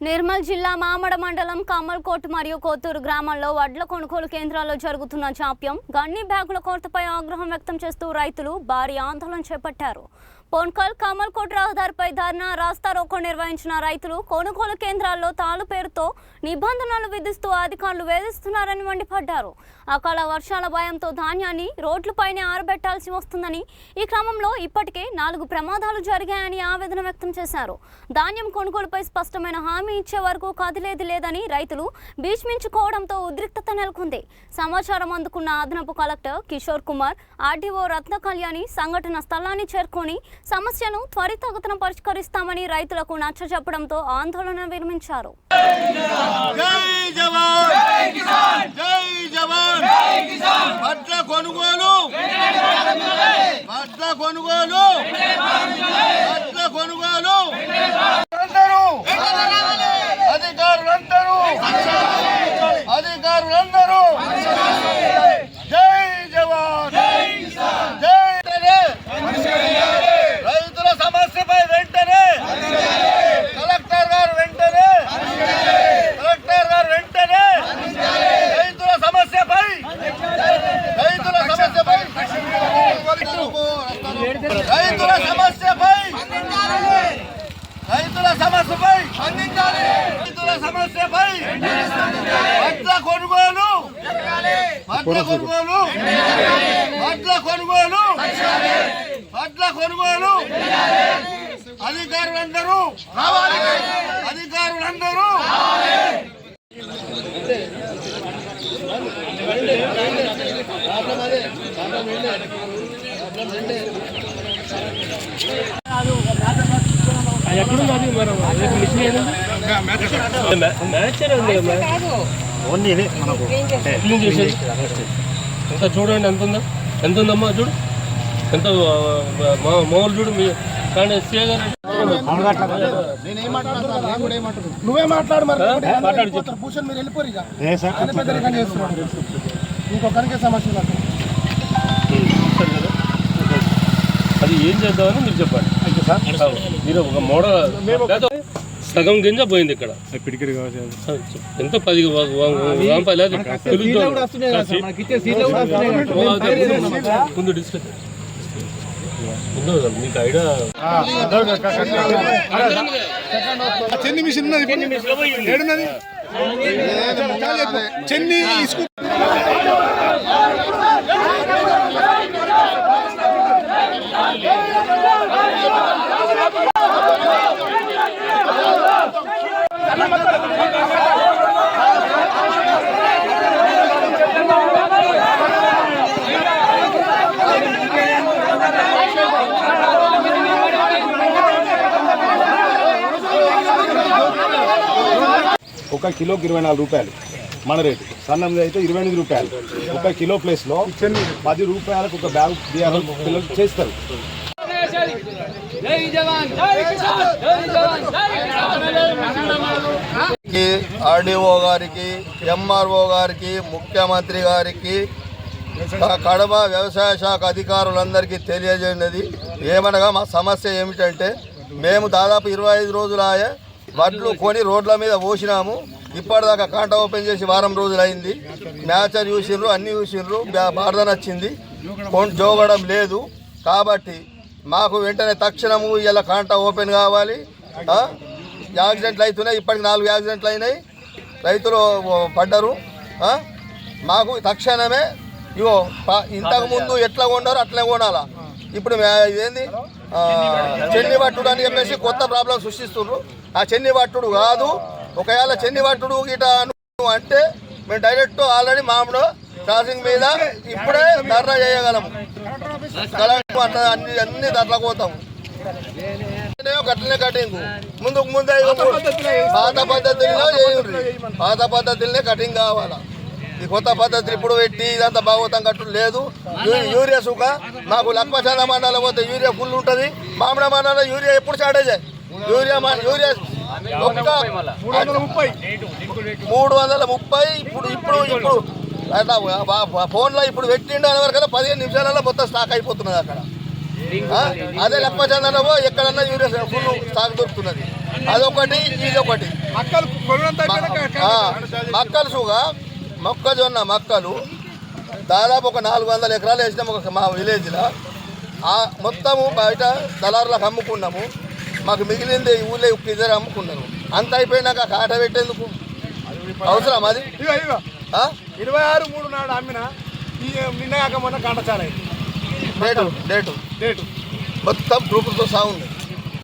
నిర్మల్ జిల్లా మామడ మండలం కమల్కోట్ మరియు కోతూరు గ్రామాల్లో వడ్ల కొనుగోలు కేంద్రాల్లో జరుగుతున్న జాప్యం, గన్ని బ్యాగుల కొరతపై ఆగ్రహం వ్యక్తం చేస్తూ రైతులు భారీ ఆందోళన చేపట్టారు. పోన్కల్ కమల్కోట్ రహదారిపై ధర్నా రాస్తారోకో నిర్వహించిన రైతులు కొనుగోలు కేంద్రాల్లో తాళు పేరుతో నిబంధనలు విధిస్తూ అధికారులు వేధిస్తున్నారని మండిపడ్డారు. అకాల వర్షాల భయంతో ధాన్యాన్ని రోడ్లపైనే ఆరబెట్టాల్సి వస్తుందని, ఈ క్రమంలో ఇప్పటికే 4 ప్రమాదాలు జరిగాయని ఆవేదన వ్యక్తం చేశారు. ధాన్యం కొనుగోలుపై స్పష్టమైన హామీ ఇచ్చే వరకు కదిలేది లేదని రైతులు భీష్మించుకోవడంతో ఉద్రిక్తత నెలకొంది. సమాచారం అందుకున్న అదనపు కలెక్టర్ కిషోర్ కుమార్, ఆర్డీఓ రత్న కళ్యాణి సంఘటన స్థలాన్ని చేరుకొని సమస్యను త్వరితగతిన పరిష్కరిస్తామని రైతులకు నచ్చజెప్పడంతో ఆందోళన విరమించారు. అధికారులందరూ రైతుల సమస్యపై వెంటనే కలెక్టర్ గారు వెంటనే రైతుల సమస్యపై వడ్ల కొనుగోలు అధికారులందరూ ఎంత చూడండి, ఎంత ఉందమ్మా చూడు, ఎంత మామూలు చూడు. నువ్వే మాట్లాడు, భూషణ్ మీరు వెళ్ళిపోరు ఇక చేస్తున్నాడు. ఇంకొకరికే సమస్య అది ఏం చేద్దామని మీరు చెప్పండి. మీరు ఒక మోడల్ సగం గింజ పోయింది ఇక్కడ. ఎంత 10 ముందు డిస్కస్ మీకు ఐడియా చెన్ని మిషన్ ఏడున్నది చెన్ని ఒక కిలోకి 24 రూపాయలు మన రేటు. సన్నం అయితే 28 రూపాయలు. 1 కిలో ప్లేస్లో 10 రూపాయలకు ఒక బ్యాగ్ పిల్లలు చేస్తారు. ఆర్డీఓ గారికి, ఎంఆర్ఓ గారికి, ముఖ్యమంత్రి గారికి, కడప వ్యవసాయ శాఖ అధికారులందరికీ తెలియజేయనది ఏమనగా మా సమస్య ఏమిటంటే, మేము దాదాపు 25 రోజులాయే వడ్లు కొని రోడ్ల మీద పోసినాము. ఇప్పటిదాకా కాంట ఓపెన్ చేసి వారం రోజులు అయింది. మ్యాచర్ చూసిండ్రు, అన్నీ చూసిండ్రు, బాధ నచ్చింది, జోగడం లేదు. కాబట్టి మాకు వెంటనే తక్షణము ఇలా కాంట ఓపెన్ కావాలి. యాక్సిడెంట్లు అవుతున్నాయి, ఇప్పటికి 4 యాక్సిడెంట్లు అయినాయి, రైతులు పడ్డరు. మాకు తక్షణమే ఇవో ఇంతకుముందు ఎట్లా కొన్నారో అట్లే కొనాలా. ఇప్పుడు ఇదేంది చెన్ని పట్టుడు అని చెప్పేసి కొత్త ప్రాబ్లం సృష్టిస్తున్నారు. ఆ చెన్ని పట్టుడు కాదు. ఒకవేళ చెన్ని పట్టుడు గిట అంటే మేము డైరెక్ట్ ఆల్రెడీ మామిడి క్రాసింగ్ మీద ఇప్పుడే ధర్నా చేయగలము. అన్ని ధరలకు పోతాము. గట్లనే కటింగ్ ముందే పాత పద్ధతులనే కటింగ్ కావాలా. ఈ కొత్త పద్ధతులు ఇప్పుడు పెట్టి ఇదంతా భాగవతం కట్టు లేదు. యూరియా సుఖ మాకు లక్ష్మచంద మండలం పోతే యూరియా ఫుల్ ఉంటుంది. మామిడి మండలం యూరియా ఎప్పుడు షార్టేజ్. యూరియా 330. ఇప్పుడు ఫోన్లో ఇప్పుడు పెట్టిండు అనే వరకు 15 నిమిషాలలో మొత్తం స్టాక్ అయిపోతున్నది అక్కడ. అదే లక్ష్మచందనవో ఎక్కడన్నా యూరియా ఫుల్ స్టాక్ దొరుకుతున్నది. అదొకటి ఇదొకటి. మక్కలు కొనుగోలు మక్కలు సుగా మొక్కజొన్న మక్కలు దాదాపు ఒక 400 ఎకరాలు వేసినాము మా విలేజ్లో. మొత్తము బయట దళారులకు అమ్ముకున్నాము. మాకు మిగిలింది ఈ ఊళ్ళో ఇద్దరు అమ్ముకున్నాము. అంత అయిపోయినాక కాట పెట్టేందుకు అవసరం అది. 26/3 నాడు అమ్మిన నిన్న కాక మొన్న కాట చాలా డేటు మొత్తం గ్రూపులతో సాగుంది.